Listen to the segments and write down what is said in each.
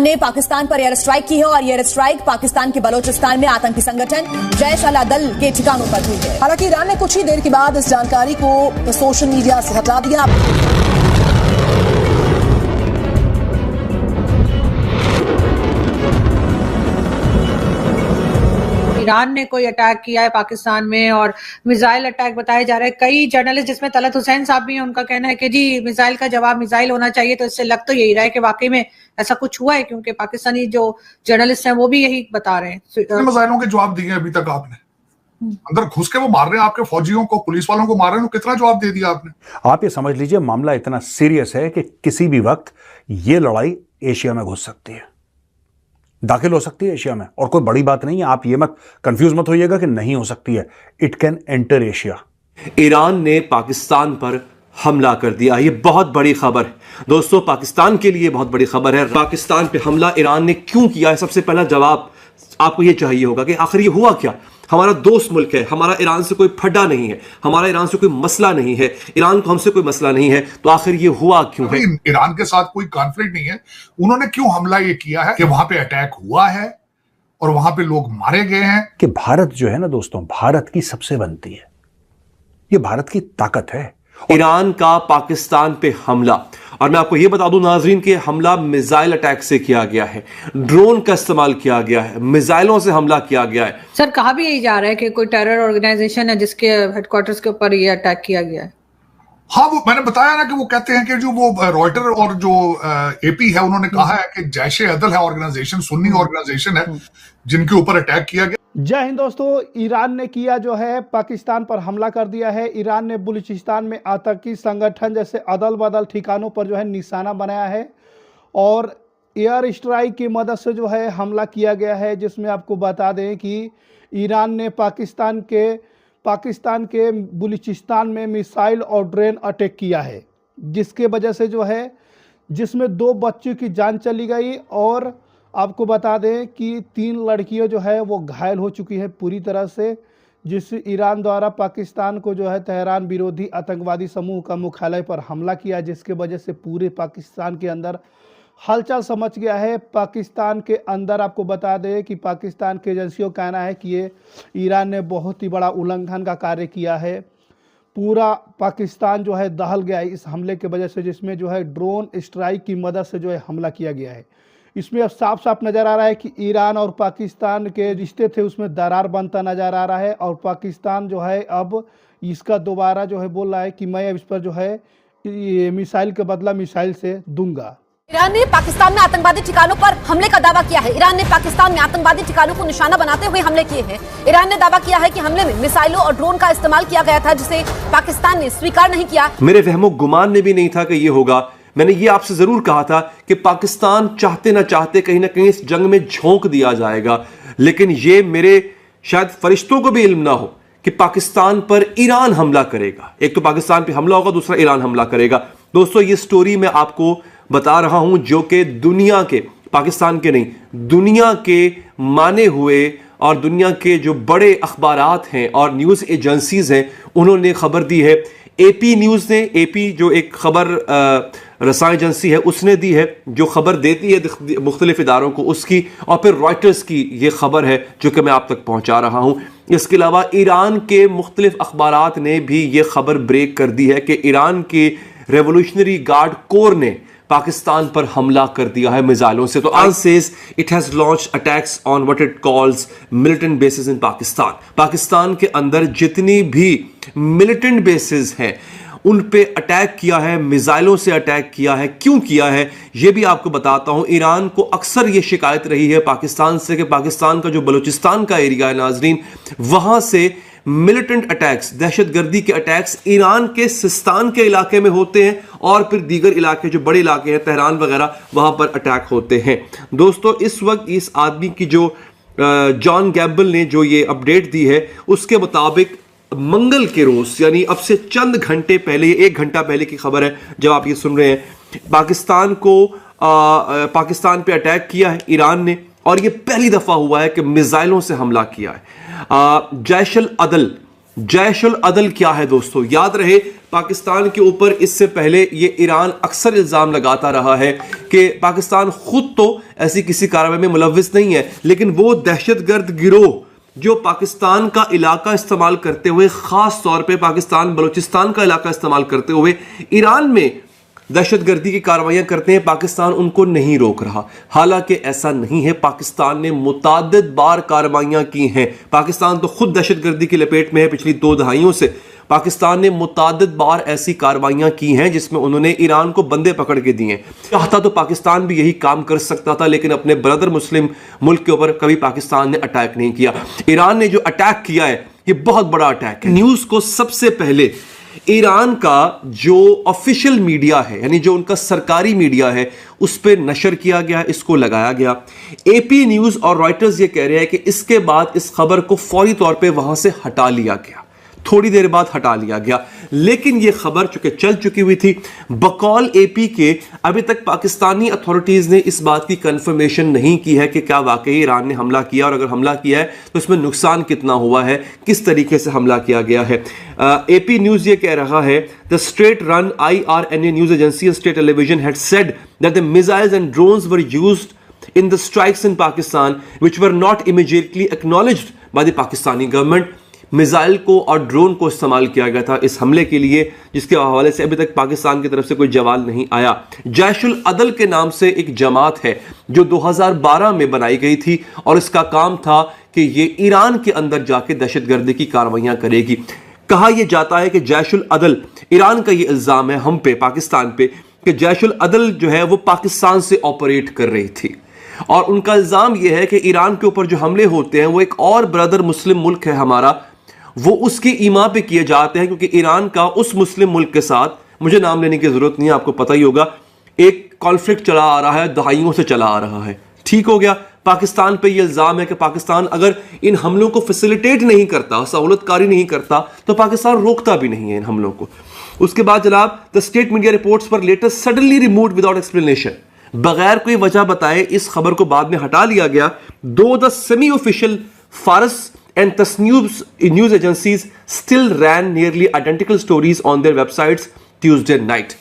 ने पाकिस्तान पर air strike की है और एयर स्ट्राइक पाकिस्तान के बलोचिस्तान में आतंकी संगठन जैश अल दल के ठिकानों पर हुई है। हालांकि ईरान ने कुछ ही देर के बाद इस जानकारी को सोशल मीडिया से हटा दिया। ईरान ने कोई अटैक किया है पाकिस्तान में और मिसाइल अटैक बताया जा रहा है। कई जर्नलिस्ट जिसमें तलत हुसैन साहब भी हैं, उनका कहना है कि जी मिसाइल का जवाब मिसाइल होना चाहिए। तो इससे लग तो यही रहा है कि वाकई में ऐसा कुछ हुआ है, क्योंकि पाकिस्तानी जो जर्नलिस्ट हैं वो भी यही बता रहे हैं। मिसाइलों के जवाब दिए अभी तक आपने? अंदर घुस के वो मार रहे हैं आपके फौजियों को, पुलिस वालों को मार रहे हैं, कितना जवाब दे दिया आपने? आप ये समझ लीजिए मामला इतना सीरियस है कि किसी भी वक्त ये लड़ाई एशिया में घुस सकती है, दाखिल हो सकती है एशिया में। और कोई बड़ी बात नहीं है, आप ये मत कंफ्यूज मत होइएगा कि नहीं हो सकती है। It can enter Asia. Iran ने पाकिस्तान पर हमला कर दिया, ये बहुत बड़ी खबर है दोस्तों, पाकिस्तान के लिए बहुत बड़ी खबर है। पाकिस्तान पे हमला ईरान ने क्यों किया है, सबसे पहला जवाब आपको ये चाहिए होगा कि आखिर ये हुआ क्या। हमारा दोस्त मुल्क है, हमारा ईरान से कोई फड्डा नहीं है, हमारा ईरान से कोई मसला नहीं है, ईरान को हमसे कोई मसला नहीं है, तो आखिर ये हुआ क्यों है? ईरान के साथ कोई कॉन्फ्लिक्ट नहीं है, उन्होंने क्यों हमला ये किया है कि वहां पे अटैक हुआ है और वहां पे लोग मारे गए हैं। कि भारत जो है ना दोस्तों, भारत की सबसे बनती है, ये भारत की ताकत है। ईरान का पाकिस्तान पे हमला, और मैं आपको यह बता दूं नाजरीन कि हमला मिसाइल अटैक से किया गया है, ड्रोन का इस्तेमाल किया गया है, मिसाइलों से हमला किया गया है। सर कहा भी यही जा रहा है कि कोई टेरर ऑर्गेनाइजेशन है जिसके हेडक्वार्टर्स के ऊपर ये अटैक किया गया है। हाँ, वो मैंने बताया ना कि वो कहते हैं कि जो वो रॉयटर और जो एपी है, उन्होंने कहा है कि जैशे अदल है ऑर्गेनाइजेशन, सुन्नी ऑर्गेनाइजेशन है जिनके ऊपर अटैक किया गया। जय हिंद दोस्तों, ईरान ने किया जो है पाकिस्तान पर हमला कर दिया है। ईरान ने बलूचिस्तान में आतंकी संगठन जैसे अदल बदल ठिकानों पर जो है निशाना बनाया है और एयर स्ट्राइक की मदद से जो है हमला किया गया है, जिसमें आपको बता दें कि ईरान ने पाकिस्तान के बलूचिस्तान में मिसाइल और ड्रोन अटैक किया है, जिसके वजह से जो है जिसमें 2 बच्चों की जान चली गई और आपको बता दें कि 3 लड़कियां जो है वो घायल हो चुकी हैं पूरी तरह से, जिससे ईरान द्वारा पाकिस्तान को जो है तेहरान विरोधी आतंकवादी समूह का मुख्यालय पर हमला किया, जिसके वजह से पूरे पाकिस्तान के अंदर हलचल समझ गया है। पाकिस्तान के अंदर आपको बता दें कि पाकिस्तान की एजेंसियों का कहना है कि ये ईरान ने बहुत ही बड़ा उल्लंघन का कार्य किया है। पूरा पाकिस्तान जो है दहल गया है इस हमले के वजह से, जिसमें जो है ड्रोन स्ट्राइक की मदद से जो है हमला किया गया है। इसमें अब साफ साफ नज़र आ रहा है कि ईरान और पाकिस्तान के रिश्ते थे उसमें दरार बनता नज़र आ रहा है और पाकिस्तान जो है अब इसका दोबारा जो है बोल रहा है कि मैं अब इस पर जो है ये मिसाइल के बदला मिसाइल से दूंगा। ईरान ने पाकिस्तान में आतंकवादी ठिकानों पर हमले का दावा किया है। ईरान ने पाकिस्तान में आतंकवादी ठिकानों को निशाना बनाते हुए हमले किए हैं। ईरान ने दावा किया है कि हमले में मिसाइलों और ड्रोन का इस्तेमाल किया गया था, जिसे पाकिस्तान ने स्वीकार नहीं किया। मेरे वहमो गुमान में भी नहीं था कि ये होगा। मैंने ये आपसे जरूर कहा था कि पाकिस्तान चाहते ना चाहते कहीं ना कहीं इस जंग में झोंक दिया जाएगा, लेकिन ये मेरे शायद फरिश्तों को भी इल्म ना हो कि पाकिस्तान पर ईरान हमला करेगा। एक तो पाकिस्तान पे हमला होगा, दूसरा ईरान हमला करेगा। दोस्तों ये स्टोरी मैं आपको बता रहा हूं जो कि दुनिया के, पाकिस्तान के नहीं, दुनिया के माने हुए और दुनिया के जो बड़े अखबारात हैं और न्यूज़ एजेंसीज हैं उन्होंने खबर दी है। एपी न्यूज़ ने, एपी जो एक खबर रसायन एजेंसी है उसने दी है, जो खबर देती है मुख्तलिफ इदारों को उसकी, और फिर रॉयटर्स की ये खबर है जो कि मैं आप तक पहुंचा रहा हूं। इसके अलावा ईरान के मुख्तलिफ अखबारात ने भी ये खबर ब्रेक कर दी है कि ईरान के रेवोल्यूशनरी गार्ड कोर ने पाकिस्तान पर हमला कर दिया है मिसाइलों से। तो ISIS says it has launched attacks on what it calls militant bases in Pakistan। Pakistan के अंदर जितनी भी मिलिटेंट बेसिस हैं उन पे अटैक किया है, मिसाइलों से अटैक किया है। क्यों किया है ये भी आपको बताता हूं। ईरान को अक्सर ये शिकायत रही है पाकिस्तान से कि पाकिस्तान का जो बलूचिस्तान का एरिया है नाजरीन, वहां से मिलिटेंट अटैक्स, दहशतगर्दी के अटैक्स ईरान के सिस्तान के इलाके में होते हैं और फिर दीगर इलाके जो बड़े इलाके हैं तेहरान वगैरह, वहां पर अटैक होते हैं। दोस्तों इस वक्त इस आदमी की जो जॉन गैम्बल ने जो ये अपडेट दी है उसके मुताबिक मंगल के रोज यानी अब से चंद घंटे पहले, 1 घंटा पहले की खबर है जब आप ये सुन रहे हैं, पाकिस्तान पे अटैक किया है ईरान ने, और ये पहली दफा हुआ है कि मिसाइलों से हमला किया है। जैश अल अदल जैश उल अदल क्या है दोस्तों? याद रहे, पाकिस्तान के ऊपर इससे पहले ये ईरान अक्सर इल्जाम लगाता रहा है कि पाकिस्तान खुद तो ऐसी किसी कार्रवाई में मुलव्विस नहीं है, लेकिन वो दहशतगर्द गिरोह जो पाकिस्तान का इलाका इस्तेमाल करते हुए, खास तौर पे पाकिस्तान बलूचिस्तान का इलाका इस्तेमाल करते हुए ईरान में दहशतगर्दी की कार्रवाइयां करते हैं, पाकिस्तान उनको नहीं रोक रहा। हालांकि ऐसा नहीं है, पाकिस्तान ने मुताद्दिद बार कार्रवाइयां की हैं। पाकिस्तान तो खुद दहशतगर्दी की लपेट में है पिछली 2 दहाइयों से। पाकिस्तान ने मुताद्दिद बार ऐसी कार्रवाइयां की हैं जिसमें उन्होंने ईरान को बंदे पकड़ के दिए। चाहता तो पाकिस्तान भी यही काम कर सकता था, लेकिन अपने ब्रदर मुस्लिम मुल्क के ऊपर कभी पाकिस्तान ने अटैक नहीं किया। ईरान ने जो अटैक किया है, ये बहुत बड़ा अटैक है। न्यूज को सबसे पहले ईरान का जो ऑफिशियल मीडिया है, यानी जो उनका सरकारी मीडिया है, उस पर नशर किया गया, इसको लगाया गया। एपी न्यूज और रॉयटर्स ये कह रहे हैं कि इसके बाद इस खबर को फौरी तौर पे वहां से हटा लिया गया, थोड़ी देर बाद हटा लिया गया। लेकिन यह खबर चूंकि चल चुकी हुई थी, बकौल एपी के अभी तक पाकिस्तानी अथॉरिटीज ने इस बात की कंफर्मेशन नहीं की है कि क्या वाकई ईरान ने हमला किया, और अगर हमला किया है तो इसमें नुकसान कितना हुआ है, किस तरीके से हमला किया गया है। एपी न्यूज ये कह रहा है, the state run IRNA news agency and state television had said that the missiles and drones were used in the strikes in Pakistan which were not immediately acknowledged by the Pakistani government। Missile को और drone को इस्तेमाल किया गया था इस हमले के लिए, जिसके हवाले से अभी तक पाकिस्तान की तरफ से कोई जवाब नहीं आया। जैश उल अदल के नाम से एक जमात है जो 2012 में बनाई गई थी, और इसका काम था कि ये ईरान के अंदर जाके दहशतगर्दी की कार्रवाइयां करेगी। कहा यह जाता है कि जैश उल अदल, ईरान का ये इल्जाम है हम पे, पाकिस्तान पे, कि जैश उल अदल जो है वो पाकिस्तान से ऑपरेट कर रही थी, और उनका इल्जाम यह है कि ईरान के ऊपर जो हमले होते हैं वो एक और ब्रदर मुस्लिम मुल्क है हमारा, वो उसकी ईमा पे किए जाते हैं, क्योंकि ईरान का उस मुस्लिम मुल्क के साथ, मुझे नाम लेने की जरूरत नहीं है, आपको पता ही होगा, एक कॉन्फ्लिक्ट चला आ रहा है, दहाइयों से चला आ रहा है। ठीक हो गया। पाकिस्तान पे ये इल्जाम है कि पाकिस्तान अगर इन हमलों को फैसिलिटेट नहीं करता, सहूलतकारी नहीं करता, तो पाकिस्तान रोकता भी नहीं है इन हमलों को। उसके बाद जनाब, द स्टेट मीडिया रिपोर्ट्स पर latest suddenly removed without explanation, बगैर कोई वजह बताए इस खबर को बाद में हटा लिया गया। दो द सेमी ऑफिशियल फारस and Tasnews news agencies still ran nearly identical stories on their websites Tuesday night।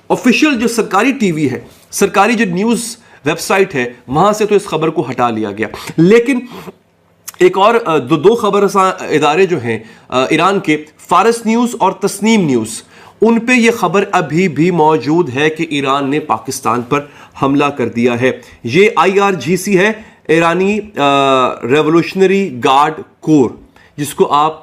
Official जो सरकारी टीवी है, सरकारी जो न्यूज वेबसाइट है, वहां से तो इस खबर को हटा लिया गया। लेकिन एक और दो खबर इदारे जो हैं ईरान के, फारस न्यूज और तस्नीम न्यूज, उन पे ये खबर अभी भी मौजूद है कि ईरान ने पाकिस्तान पर हमला कर दिया है। ये IRGC है, ईरानी रेवोल्यूशनरी गार्ड कोर, जिसको आप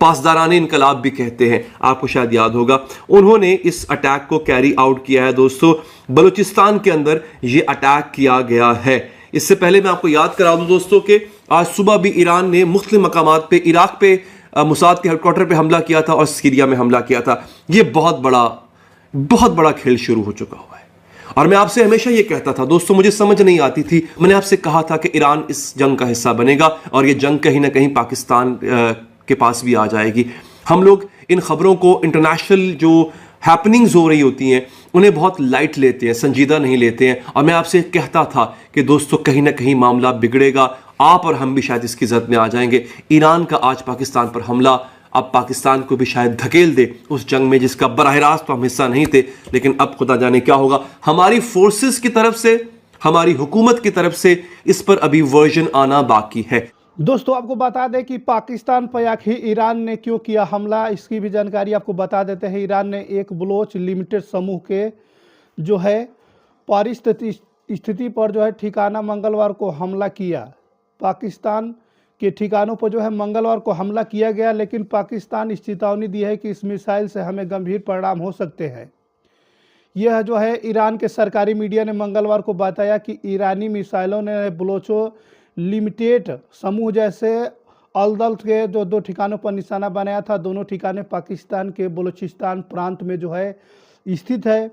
पासदाराने इनकलाब भी कहते हैं, आपको शायद याद होगा। उन्होंने इस अटैक को कैरी आउट किया है दोस्तों। बलूचिस्तान के अंदर ये अटैक किया गया है। इससे पहले मैं आपको याद करा दूं दोस्तों कि आज सुबह भी ईरान ने मुख्तलिफ मकामात पे, इराक पे मुसाद के हेडक्वार्टर पे हमला किया था और सीरिया में हमला किया था। ये बहुत बड़ा खेल शुरू हो चुका हुआ है। और मैं आपसे हमेशा ये कहता था दोस्तों, मुझे समझ नहीं आती थी, मैंने आपसे कहा था कि ईरान इस जंग का हिस्सा बनेगा और ये जंग कहीं ना कहीं पाकिस्तान के पास भी आ जाएगी। हम लोग इन खबरों को, इंटरनेशनल जो हैपनिंग्स हो रही होती हैं, उन्हें बहुत लाइट लेते हैं, संजीदा नहीं लेते हैं। और मैं आपसे कहता था कि दोस्तों कहीं ना कहीं मामला बिगड़ेगा, आप और हम भी शायद इसकी जद में आ जाएंगे। ईरान का आज पाकिस्तान पर हमला अब पाकिस्तान को भी शायद धकेल दे उस जंग में जिसका बराह रास्त तो हम हिस्सा नहीं थे, लेकिन अब खुदा जाने क्या होगा। हमारी फोर्सेस की तरफ से, हमारी हुकूमत की तरफ से इस पर अभी वर्जन आना बाकी है। दोस्तों आपको बता दें कि पाकिस्तान पर आखिर ईरान ने क्यों किया हमला, इसकी भी जानकारी आपको बता देते हैं। ईरान ने एक बलोच लिमिटेड समूह के जो है परिस्थिति पर जो है ठिकाना मंगलवार को हमला किया। पाकिस्तान के ठिकानों पर जो है मंगलवार को हमला किया गया, लेकिन पाकिस्तान इस चेतावनी दी है कि इस मिसाइल से हमें गंभीर परिणाम हो सकते हैं। यह जो है ईरान के सरकारी मीडिया ने मंगलवार को बताया कि ईरानी मिसाइलों ने बलोचो लिमिटेड समूह जैसे अलदल के जो 2 ठिकानों पर निशाना बनाया था। दोनों ठिकाने पाकिस्तान के बलूचिस्तान प्रांत में जो है स्थित है।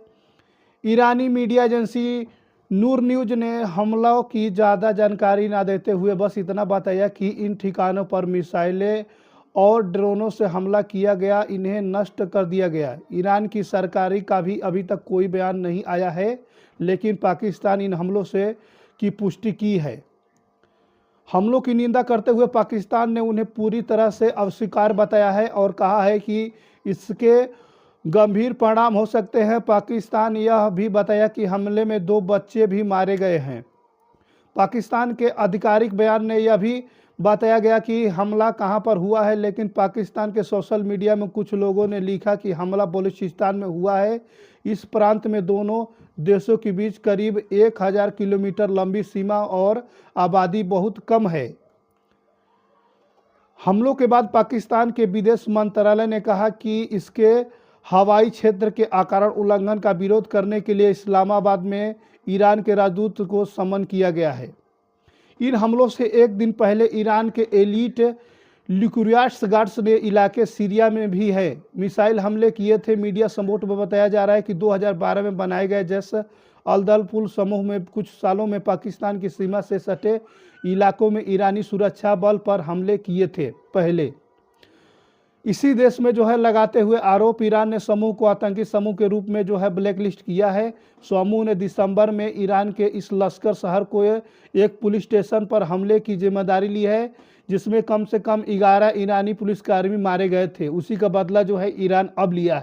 ईरानी मीडिया एजेंसी नूर न्यूज ने हमलों की ज़्यादा जानकारी ना देते हुए बस इतना बताया कि इन ठिकानों पर मिसाइलें और ड्रोनों से हमला किया गया, इन्हें नष्ट कर दिया गया। ईरान की सरकारी का भी अभी तक कोई बयान नहीं आया है, लेकिन पाकिस्तान इन हमलों से की पुष्टि की है। हमलों की निंदा करते हुए पाकिस्तान ने उन्हें पूरी तरह से अस्वीकार बताया है और कहा है कि इसके गंभीर परिणाम हो सकते हैं। पाकिस्तान यह भी बताया कि हमले में 2 बच्चे भी मारे गए हैं। पाकिस्तान के आधिकारिक बयान में यह भी बताया गया कि हमला कहां पर हुआ है, लेकिन पाकिस्तान के सोशल मीडिया में कुछ लोगों ने लिखा कि हमला बलूचिस्तान में हुआ है। इस प्रांत में दोनों देशों के बीच करीब 1000 किलोमीटर लंबी सीमा और आबादी बहुत कम है। हमलों के बाद पाकिस्तान के विदेश मंत्रालय ने कहा कि इसके हवाई क्षेत्र के आकारण उल्लंघन का विरोध करने के लिए इस्लामाबाद में ईरान के राजदूत को समन किया गया है। इन हमलों से एक दिन पहले ईरान के एलीट लिकुरियाट्स गार्ड्स ने इलाके सीरिया में भी है मिसाइल हमले किए थे। मीडिया संबोट में बताया जा रहा है कि 2012 में बनाए गए जैश अल-दल पुल समूह में कुछ सालों में पाकिस्तान की सीमा से सटे इलाकों में ईरानी सुरक्षा बल पर हमले किए थे। पहले इसी देश में लगाते हुए आरोप ईरान ने समूह को आतंकी समूह के रूप में ब्लैकलिस्ट किया है। समूह ने दिसंबर में ईरान के इस लश्कर शहर को एक पुलिस स्टेशन पर हमले की जिम्मेदारी ली है, जिसमें कम से कम 11 ईरानी पुलिसकर्मी मारे गए थे। उसी का बदला ईरान अब लिया है।